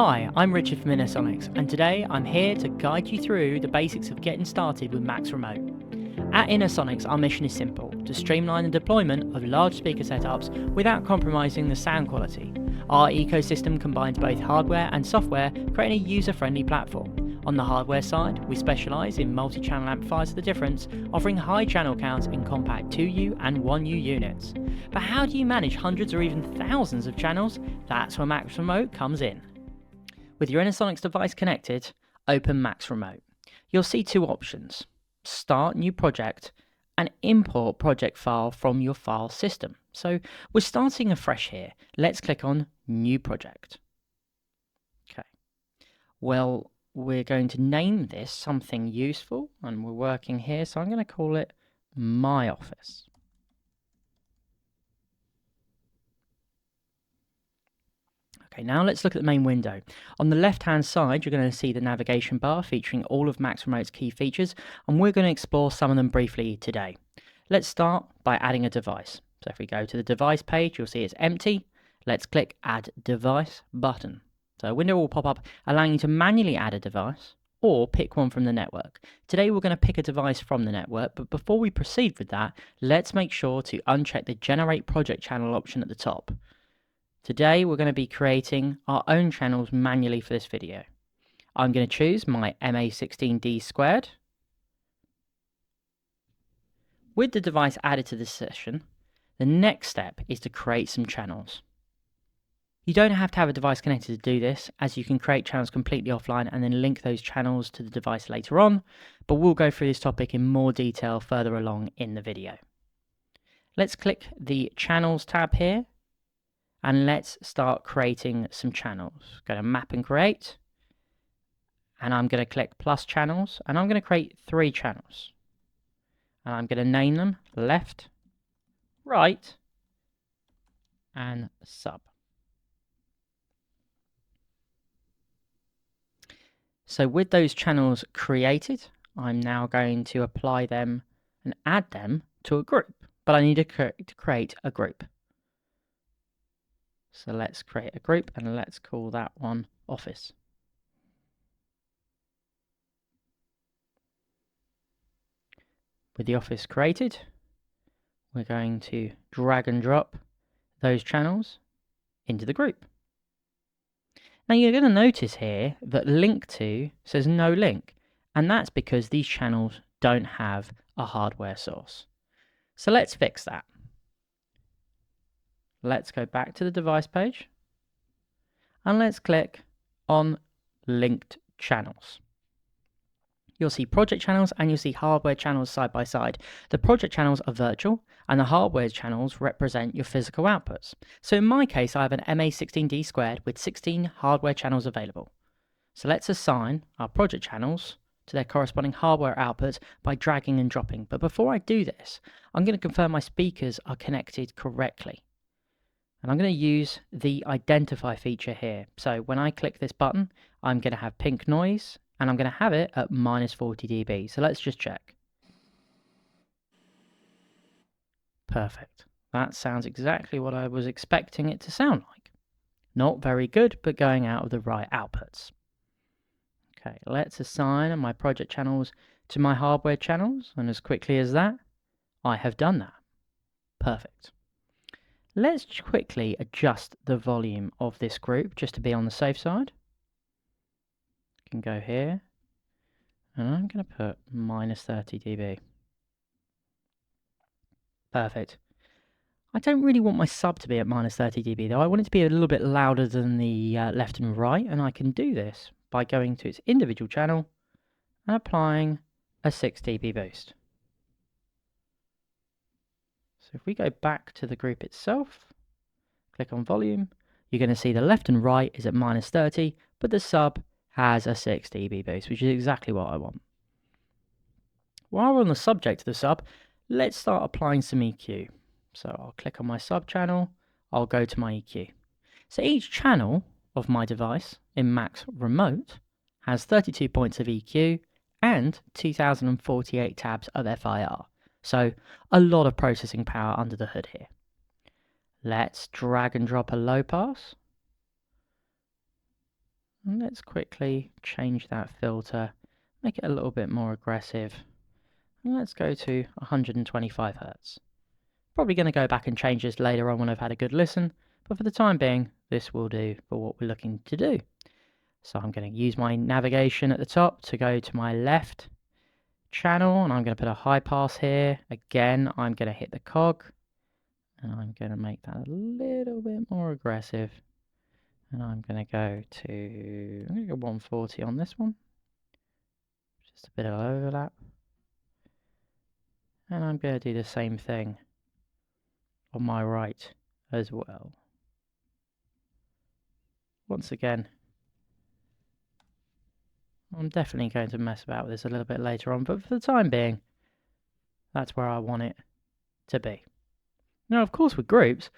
Hi, I'm Richard from Innosonix, and today I'm here to guide you through the basics of getting started with Maxx Remote. At Innosonix, our mission is simple: to streamline the deployment of large speaker setups without compromising the sound quality. Our ecosystem combines both hardware and software, creating a user-friendly platform. On the hardware side, we specialise in multi-channel amplifiers of the difference, offering high channel counts in compact 2U and 1U units. But how do you manage hundreds or even thousands of channels? That's where Maxx Remote comes in. With your Innosonix device connected, open Maxx Remote. You'll see two options: Start New Project and Import Project File from your file system. So we're starting afresh here. Let's click on New Project. Okay. Well, we're going to name this something useful, and we're working here, so I'm going to call it My Office. Okay, now let's look at the main window. On the left-hand side, you're going to see the navigation bar featuring all of Maxx Remote's key features, and we're going to explore some of them briefly today. Let's start by adding a device. So if we go to the device page, you'll see it's empty. Let's click Add Device button. So a window will pop up allowing you to manually add a device or pick one from the network. Today we're going to pick a device from the network, but before we proceed with that, let's make sure to uncheck the Generate Project Channel option at the top. Today we're going to be creating our own channels manually for this video. I'm going to choose my MA16D squared. With the device added to this session, the next step is to create some channels. You don't have to have a device connected to do this, as you can create channels completely offline and then link those channels to the device later on, but we'll go through this topic in more detail further along in the video. Let's click the Channels tab here, and let's start creating some channels. Go to Map and Create, and I'm going to click Plus Channels, and I'm going to create 3 channels. And I'm going to name them Left, Right, and Sub. So with those channels created, I'm now going to apply them and add them to a group, but I need to create a group. So let's create a group and let's call that one Office. With the Office created, we're going to drag and drop those channels into the group. Now you're going to notice here that Link To says no link, and that's because these channels don't have a hardware source. So let's fix that. Let's go back to the device page and let's click on Linked Channels. You'll see project channels and you'll see hardware channels side by side. The project channels are virtual and the hardware channels represent your physical outputs. So in my case, I have an MA16D squared with 16 hardware channels available. So let's assign our project channels to their corresponding hardware outputs by dragging and dropping. But before I do this, I'm going to confirm my speakers are connected correctly. And I'm going to use the Identify feature here. So when I click this button, I'm going to have pink noise, and I'm going to have it at -40 dB. So let's just check. Perfect. That sounds exactly what I was expecting it to sound like. Not very good, but going out of the right outputs. Okay, let's assign my project channels to my hardware channels, and as quickly as that, I have done that. Perfect. Let's quickly adjust the volume of this group just to be on the safe side. I can go here, and I'm going to put -30 dB. Perfect. I don't really want my sub to be at -30 dB though. I want it to be a little bit louder than the left and right, and I can do this by going to its individual channel and applying a 6 dB boost. So if we go back to the group itself, click on volume, you're going to see the left and right is at -30, but the sub has a 6 dB boost, which is exactly what I want. While we're on the subject of the sub, let's start applying some EQ. So I'll click on my sub channel, I'll go to my EQ. So each channel of my device in Maxx Remote has 32 points of EQ and 2048 tabs of FIR. So a lot of processing power under the hood here. Let's drag and drop a low pass. And let's quickly change that filter, make it a little bit more aggressive. And let's go to 125 Hz. Probably going to go back and change this later on when I've had a good listen, but for the time being, this will do for what we're looking to do. So I'm going to use my navigation at the top to go to my left channel, and I'm going to put a high pass here. Again, I'm going to hit the cog, and I'm going to make that a little bit more aggressive. And I'm going to go to 140 on this one. Just a bit of overlap. And I'm going to do the same thing on my right as well. Once again, I'm definitely going to mess about with this a little bit later on, but for the time being, that's where I want it to be. Now, of course, with groups,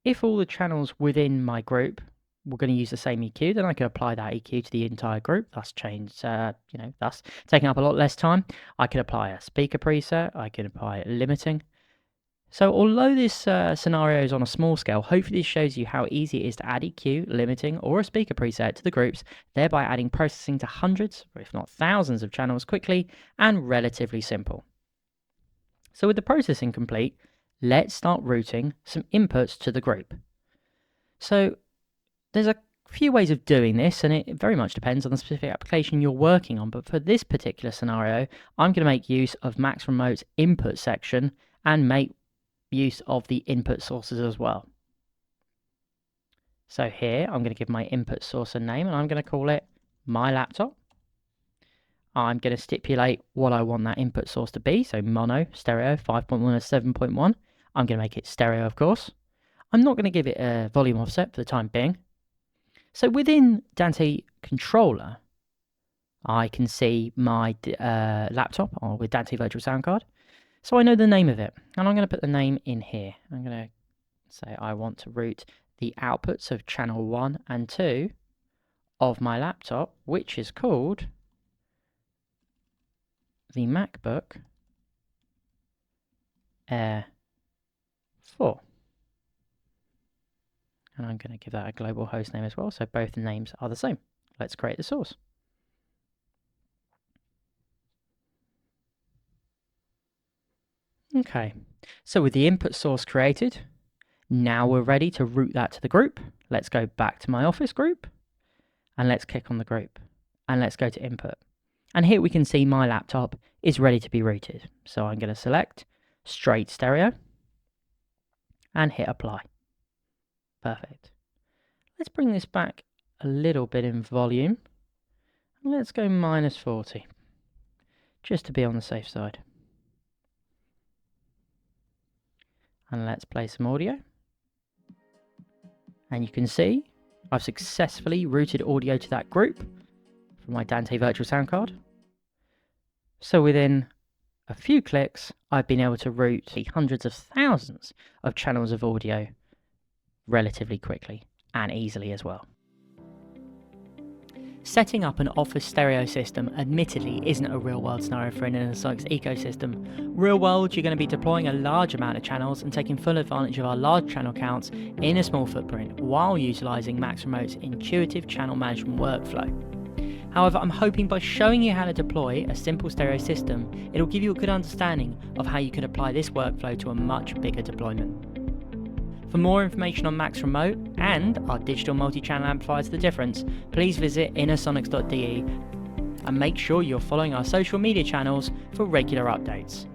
if all the channels within my group were going to use the same EQ, then I could apply that EQ to the entire group, thus thus taking up a lot less time. I could apply a speaker preset, I could apply limiting. So although this scenario is on a small scale, hopefully this shows you how easy it is to add EQ, limiting, or a speaker preset to the groups, thereby adding processing to hundreds, or if not thousands of channels quickly and relatively simple. So with the processing complete, let's start routing some inputs to the group. So there's a few ways of doing this, and it very much depends on the specific application you're working on, but for this particular scenario, I'm going to make use of Maxx Remote's input section and make use of the input sources as well. So here I'm going to give my input source a name, and I'm going to call it my laptop. I'm going to stipulate what I want that input source to be, so mono, stereo, 5.1 or 7.1. I'm going to make it stereo, of course. I'm not going to give it a volume offset for the time being. So within Dante Controller, I can see my laptop with Dante Virtual Sound Card. So I know the name of it, and I'm going to put the name in here. I'm going to say I want to route the outputs of channel 1 and 2 of my laptop, which is called the MacBook Air 4. And I'm going to give that a global host name as well, so both the names are the same. Let's create the source. Okay, so with the input source created, now we're ready to route that to the group. Let's go back to my office group, and let's click on the group, and let's go to input. And here we can see my laptop is ready to be routed. So I'm going to select straight stereo and hit apply. Perfect. Let's bring this back a little bit in volume. Let's go -40, just to be on the safe side. And let's play some audio. And you can see I've successfully routed audio to that group from my Dante Virtual Sound Card. So within a few clicks, I've been able to route the hundreds of thousands of channels of audio relatively quickly and easily as well. Setting up an office stereo system admittedly isn't a real-world scenario for an Innosonix ecosystem. Real-world, you're going to be deploying a large amount of channels and taking full advantage of our large channel counts in a small footprint while utilising Maxx Remote's intuitive channel management workflow. However, I'm hoping by showing you how to deploy a simple stereo system, it'll give you a good understanding of how you could apply this workflow to a much bigger deployment. For more information on Maxx Remote and our digital multi-channel amplifiers The Difference, please visit innosonix.de and make sure you're following our social media channels for regular updates.